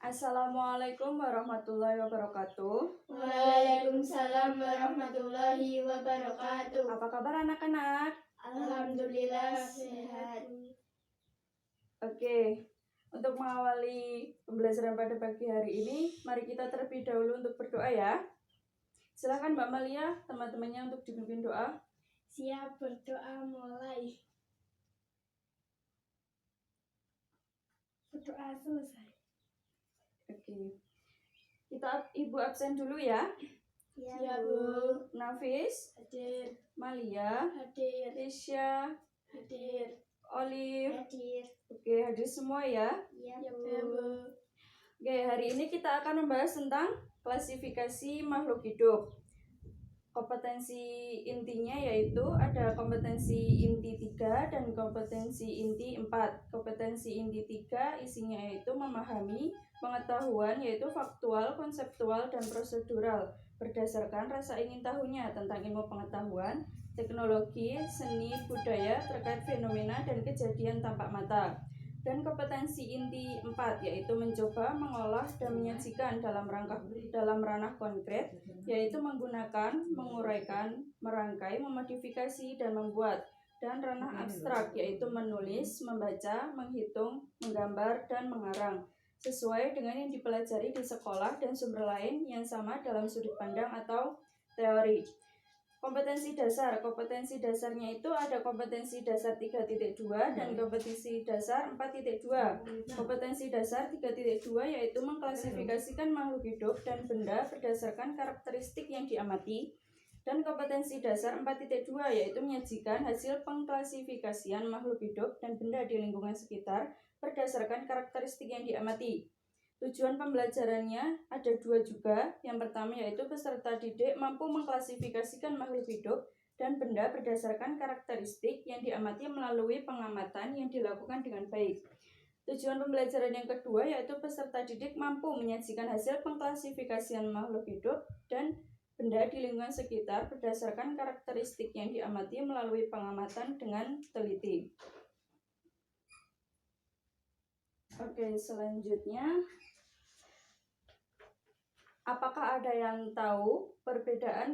Assalamualaikum warahmatullahi wabarakatuh. Waalaikumsalam warahmatullahi wabarakatuh. Apa kabar anak-anak? Alhamdulillah sehat. Oke, untuk mengawali pembelajaran pada pagi hari ini, mari kita terlebih dahulu untuk berdoa ya. Silakan Mbak Malia, teman-temannya untuk dipimpin doa. Siap berdoa mulai. Berdoa selesai. Oke, kita Ibu absen dulu ya. Ya Bu. Nafis, Hadir. Malia, Hadir. Tisha, Hadir. Olive. Hadir. Oke, hadir semua ya. Ya Bu. Oke, hari ini kita akan membahas tentang klasifikasi makhluk hidup. Kompetensi intinya yaitu ada kompetensi inti 3 dan kompetensi inti 4. Kompetensi inti 3 isinya yaitu memahami pengetahuan yaitu faktual, konseptual, dan prosedural berdasarkan rasa ingin tahunya tentang ilmu pengetahuan, teknologi, seni, budaya terkait fenomena dan kejadian tampak mata. Dan kompetensi inti 4 yaitu mencoba, mengolah, dan menyajikan dalam ranah konkret, yaitu menggunakan, menguraikan, merangkai, memodifikasi, dan membuat. Dan ranah abstrak yaitu menulis, membaca, menghitung, menggambar, dan mengarang sesuai dengan yang dipelajari di sekolah dan sumber lain yang sama dalam sudut pandang atau teori. Kompetensi dasarnya itu ada kompetensi dasar 3.2 dan kompetensi dasar 4.2. Kompetensi dasar 3.2 yaitu mengklasifikasikan makhluk hidup dan benda berdasarkan karakteristik yang diamati. Dan kompetensi dasar 4.2 yaitu menyajikan hasil pengklasifikasian makhluk hidup dan benda di lingkungan sekitar berdasarkan karakteristik yang diamati. Tujuan pembelajarannya ada 2 juga. Yang pertama yaitu peserta didik mampu mengklasifikasikan makhluk hidup dan benda berdasarkan karakteristik yang diamati melalui pengamatan yang dilakukan dengan baik. Tujuan pembelajaran yang kedua yaitu peserta didik mampu menyajikan hasil pengklasifikasian makhluk hidup dan benda di lingkungan sekitar berdasarkan karakteristik yang diamati melalui pengamatan dengan teliti. Oke, selanjutnya, apakah ada yang tahu perbedaan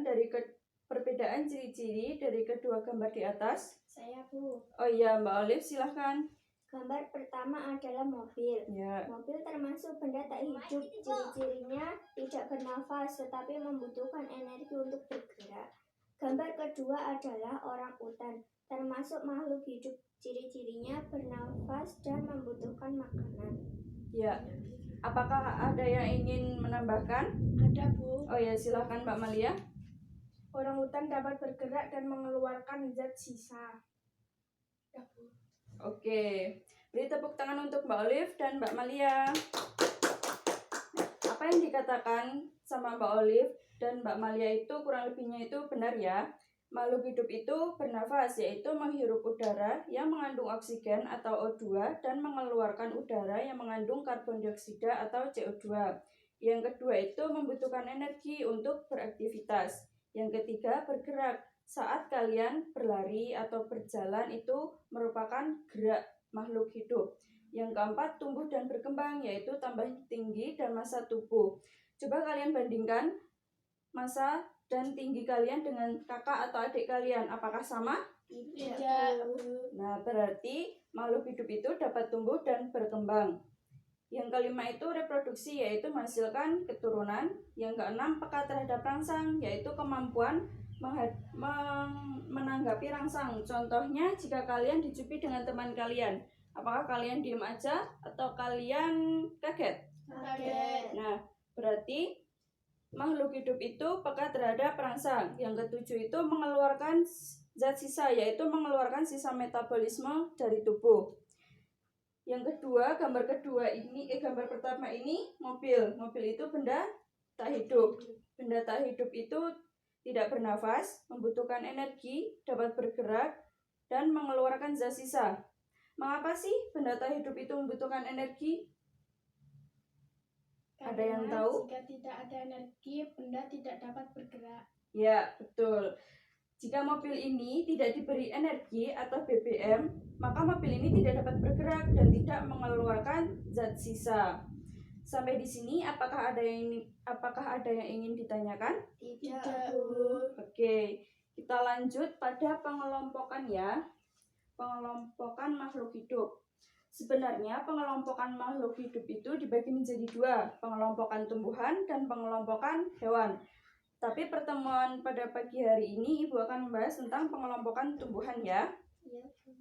ciri-ciri dari kedua gambar di atas? Saya Bu. Oh iya, Mbak Olive silahkan. Gambar pertama adalah mobil. Ya. Mobil termasuk benda tak hidup. Ciri-cirinya tidak bernafas tetapi membutuhkan energi untuk bergerak. Gambar kedua adalah orang utan, termasuk makhluk hidup. Ciri-cirinya bernafas dan membutuhkan makanan. Ya. Apakah ada yang ingin menambahkan? Ada Bu. Oh ya, silahkan Mbak Malia. Orang utan dapat bergerak dan mengeluarkan zat sisa. Ya Bu. Oke, beri tepuk tangan untuk Mbak Olive dan Mbak Malia. Apa yang dikatakan sama Mbak Olive dan Mbak Malia itu kurang lebihnya itu benar ya. Makhluk hidup itu bernafas, yaitu menghirup udara yang mengandung oksigen atau O2 dan mengeluarkan udara yang mengandung karbon dioksida atau CO2. Yang kedua itu membutuhkan energi untuk beraktivitas. Yang ketiga bergerak. Saat kalian berlari atau berjalan itu merupakan gerak makhluk hidup. Yang keempat tumbuh dan berkembang, yaitu tambah tinggi dan massa tubuh. Coba kalian bandingkan massa dan tinggi kalian dengan kakak atau adik kalian, apakah sama? Tidak. Nah, berarti makhluk hidup itu dapat tumbuh dan berkembang. Yang kelima itu reproduksi, yaitu menghasilkan keturunan. Yang keenam peka terhadap rangsang, yaitu kemampuan menanggapi rangsang. Contohnya jika kalian dijumpai dengan teman kalian, apakah kalian diam aja atau kalian kaget? Kaget. Nah, berarti makhluk hidup itu peka terhadap rangsang. Yang ketujuh itu mengeluarkan zat sisa, yaitu mengeluarkan sisa metabolisme dari tubuh. Yang kedua, gambar pertama ini mobil. Mobil itu benda tak hidup. Benda tak hidup itu tidak bernafas, membutuhkan energi, dapat bergerak, dan mengeluarkan zat sisa. Mengapa sih benda tak hidup itu membutuhkan energi? Ada yang tahu? Jika tidak ada energi, benda tidak dapat bergerak. Ya, betul. Jika mobil ini tidak diberi energi atau BBM, maka mobil ini tidak dapat bergerak dan tidak mengeluarkan zat sisa. Sampai di sini apakah ada yang ingin ditanyakan? Tidak, Bu. Oke, kita lanjut pada pengelompokan ya. Pengelompokan makhluk hidup. Sebenarnya pengelompokan makhluk hidup itu dibagi menjadi dua, pengelompokan tumbuhan dan pengelompokan hewan. Tapi pertemuan pada pagi hari ini Ibu akan membahas tentang pengelompokan tumbuhan ya. Iya, Bu.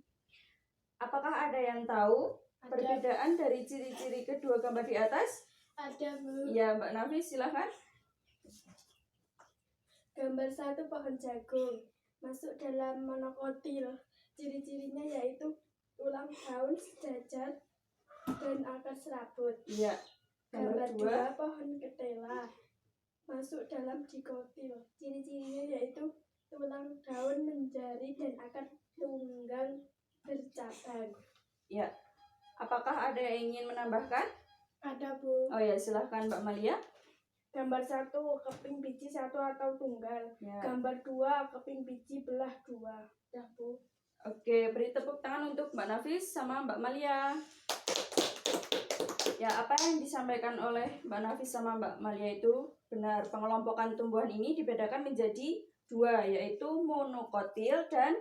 Apakah ada yang tahu perbedaan dari ciri-ciri kedua gambar di atas? Ada, Bu. Ya, Mbak Nafis silahkan. Gambar 1 pohon jagung masuk dalam monokotil. Ciri-cirinya yaitu tulang daun sejajar dan akar serabut. Iya. Gambar Gambar 2. 2 pohon ketela masuk dalam dikotil. Ciri-cirinya yaitu tulang daun menjari dan akar tunggang bercabang. Ya. Apakah ada yang ingin menambahkan? Ada, Bu. Oh ya, silahkan Mbak Malia. Gambar 1 keping biji 1 atau tunggal. Ya. Gambar 2 keping biji belah 2. Ya, Bu. Oke, beri tepuk tangan untuk Mbak Nafis sama Mbak Malia. Ya, apa yang disampaikan oleh Mbak Nafis sama Mbak Malia itu benar. Pengelompokan tumbuhan ini dibedakan menjadi dua, yaitu monokotil dan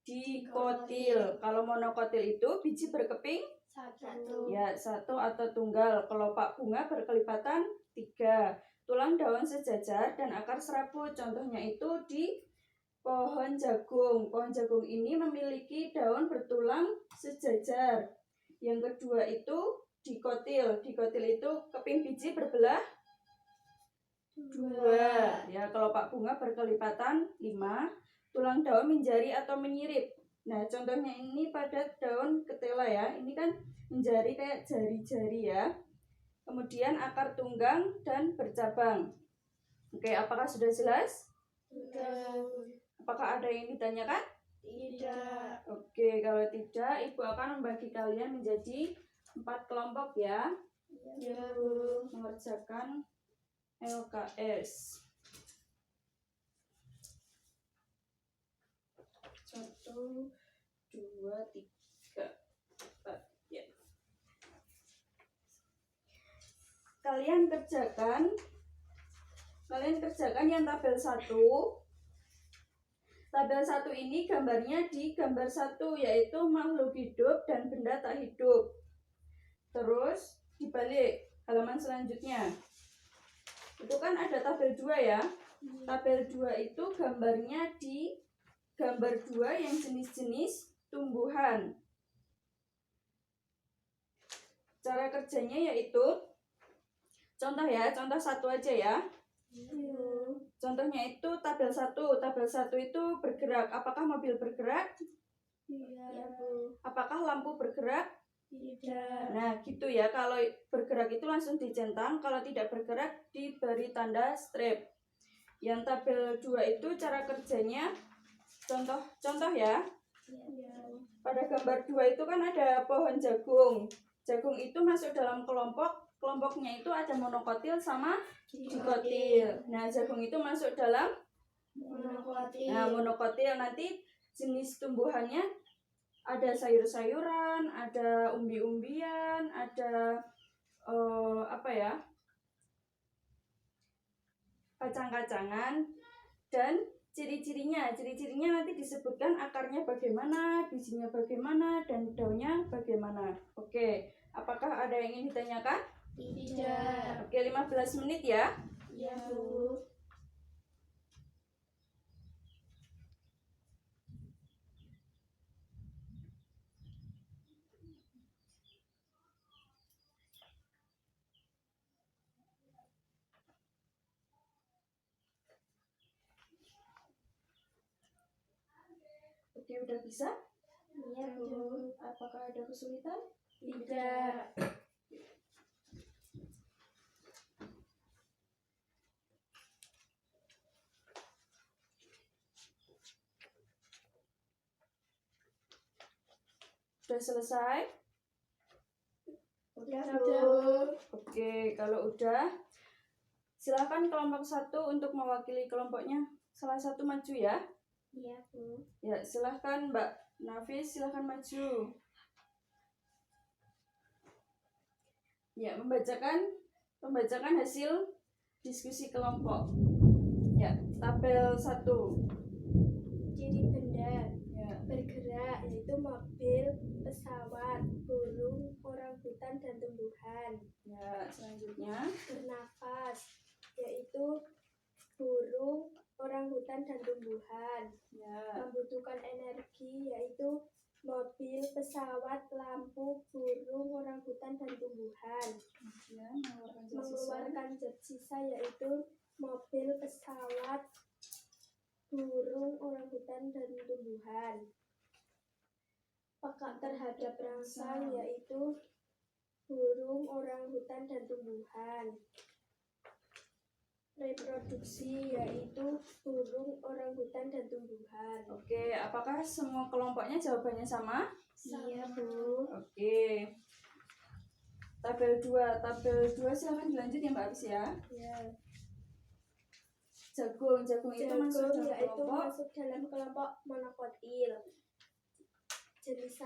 dikotil. Kalau monokotil itu biji berkeping 1. ya 1 atau tunggal. Kelopak bunga berkelipatan 3. Tulang daun sejajar dan akar serabut. Contohnya itu di pohon jagung. Pohon jagung ini memiliki daun bertulang sejajar. Yang kedua itu dikotil. Dikotil itu keping biji berbelah 2. Ya, kelopak bunga berkelipatan 5. Tulang daun menjari atau menyirip. Nah, contohnya ini pada daun ketela ya. Ini kan menjari kayak jari-jari ya. Kemudian akar tunggang dan bercabang. Oke, apakah sudah jelas? Sudah. Apakah ada yang ditanyakan? Tidak. Oke, kalau tidak, Ibu akan membagi kalian menjadi 4 kelompok ya. Ya, Bu. Mengerjakan LKS. 1, 2, 3, 4. Ya. Kalian kerjakan yang tabel 1. Tabel 1 ini gambarnya di gambar 1, yaitu makhluk hidup dan benda tak hidup. Terus dibalik halaman selanjutnya. Itu kan ada tabel 2 ya. Tabel 2 itu gambarnya di gambar 2 yang jenis-jenis tumbuhan. Cara kerjanya yaitu contoh 1 aja ya. Contohnya itu tabel 1. Tabel 1 itu bergerak. Apakah mobil bergerak? Iya, Bu. Apakah lampu bergerak? Tidak. Nah, gitu ya. Kalau bergerak itu langsung dicentang. Kalau tidak bergerak diberi tanda strip. Yang tabel 2 itu cara kerjanya contoh ya. Iya. Pada gambar 2 itu kan ada pohon jagung. Jagung itu masuk dalam kelompok. Kelompoknya itu ada monokotil sama dikotil. Nah, jagung itu masuk dalam Monokotil. Nah, monokotil nanti jenis tumbuhannya ada sayur-sayuran, ada umbi-umbian, ada kacang-kacangan, dan ciri-cirinya nanti disebutkan akarnya bagaimana, bijinya bagaimana, dan daunnya bagaimana. Oke, apakah ada yang ingin ditanyakan? Tidak. Oke, 15 menit ya. Iya, Bu. Oke, udah bisa? Iya, Bu. Apakah ada kesulitan? Tidak. Sudah selesai? Udah, Bu. Oke, kalau udah, silakan kelompok 1 untuk mewakili kelompoknya. Salah satu maju ya. Iya, Bu. Ya, silahkan Mbak Nafis, silahkan maju. Ya, membacakan hasil diskusi kelompok. Ya, tabel 1. Ciri benda Ya, bergerak yaitu mobil, pesawat, burung, orangutan, dan tumbuhan. ya, selanjutnya. Bernafas yaitu burung, orangutan, dan tumbuhan. Ya, Membutuhkan energi yaitu mobil, pesawat, lampu, burung, orangutan, dan tumbuhan. kemudian mengeluarkan zat sisa. Mengeluarkan zat sisa yaitu mobil, pesawat, burung, orangutan, dan tumbuhan. Peka terhadap rangsang yaitu burung, orangutan, dan tumbuhan. Reproduksi yaitu burung, orangutan, dan tumbuhan. Oke, apakah semua kelompoknya jawabannya sama? Iya, Bu. Oke. Tabel 2 silakan dilanjut ya Mbak Aris ya. Ya. Jagung itu masuk Jagung dalam yaitu kelompok. masuk dalam kelompok monokotil. Jenis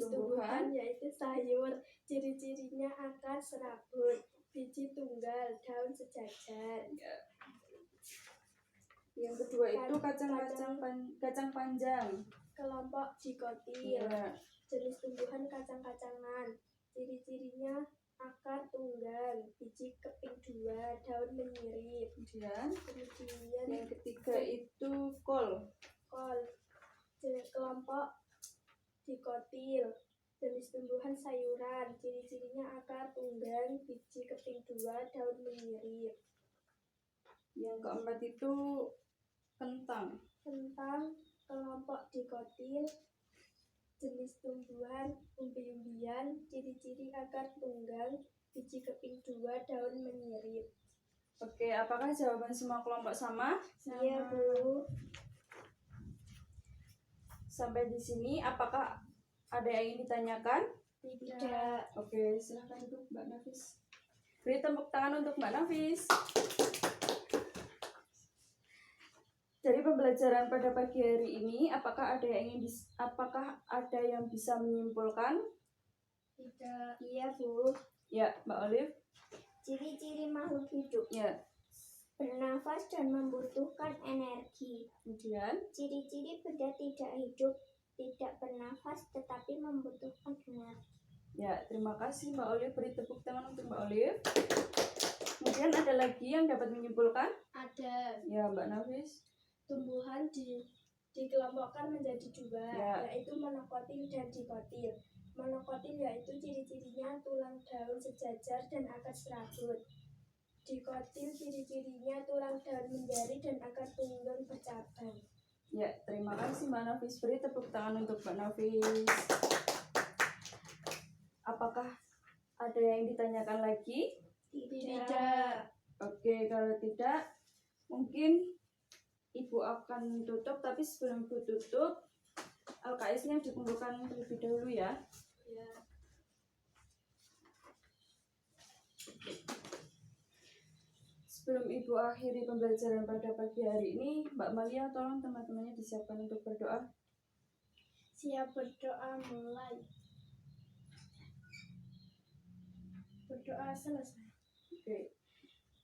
tumbuhan yaitu sayur. Ciri-cirinya akar serabut, biji tunggal, daun sejajar. Ya. Yang kedua itu kacang panjang. Kelompok dikotil. Ya. Jenis tumbuhan kacang-kacangan. Ciri-cirinya akar tunggal, biji keping 2, daun menyirip. Kemudian Kemudian yang ketiga itu kol. kelompok dikotil. Jenis tumbuhan sayuran. Ciri-cirinya akar tunggal, biji keping 2, daun menyirip. Yang keempat itu kentang. Kelompok dikotil. Jenis tumbuhan umbi-umbian. Ciri-ciri akar tunggal, biji keping 2, daun menyirip. Oke, apakah jawaban semua kelompok sama? Iya, Bu. Sampai di sini apakah ada yang ingin ditanyakan? Tidak. Oke, silahkan untuk Mbak Nafis. Beri tepuk tangan untuk Mbak Nafis. Dari pembelajaran pada pagi hari ini, apakah ada yang bisa menyimpulkan? Tidak. Iya, Bu. Ya, Mbak Olive. Ciri-ciri makhluk hidup. Ya. Bernafas dan membutuhkan energi. Kemudian, Ciri-ciri benda tidak hidup, tidak bernafas tetapi membutuhkan energi. ya, terima kasih Mbak Olive. Beri tepuk tangan untuk Mbak Olive. Kemudian ada lagi yang dapat menyimpulkan? Ada. Ya, Mbak Nafis. Tumbuhan dikelompokkan menjadi 2, Ya. yaitu monokotil dan dikotil. Monokotil yaitu ciri-cirinya tulang daun sejajar dan akar serabut. Dikotil ciri-cirinya tulang daun menjari dan akar tunggal bercabang. Ya, terima kasih Mbak Nafis. Beri tepuk tangan untuk Mbak Nafis. Apakah ada yang ditanyakan lagi? Tidak. Oke, kalau tidak, mungkin Ibu akan tutup, tapi sebelum Ibu tutup, LKS-nya dikumpulkan terlebih dahulu ya. Ya. Sebelum Ibu akhiri pembelajaran pada pagi hari ini, Mbak Malia tolong teman-temannya disiapkan untuk berdoa. Siap berdoa mulai. Berdoa selesai. Oke.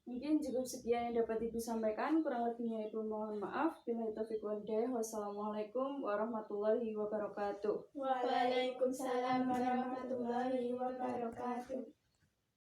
Mungkin cukup sekian yang dapat Ibu sampaikan. Kurang lebihnya Ibu mohon maaf. Billahi taufiq wal hidayah. Wassalamualaikum warahmatullahi wabarakatuh. Waalaikumsalam warahmatullahi wabarakatuh.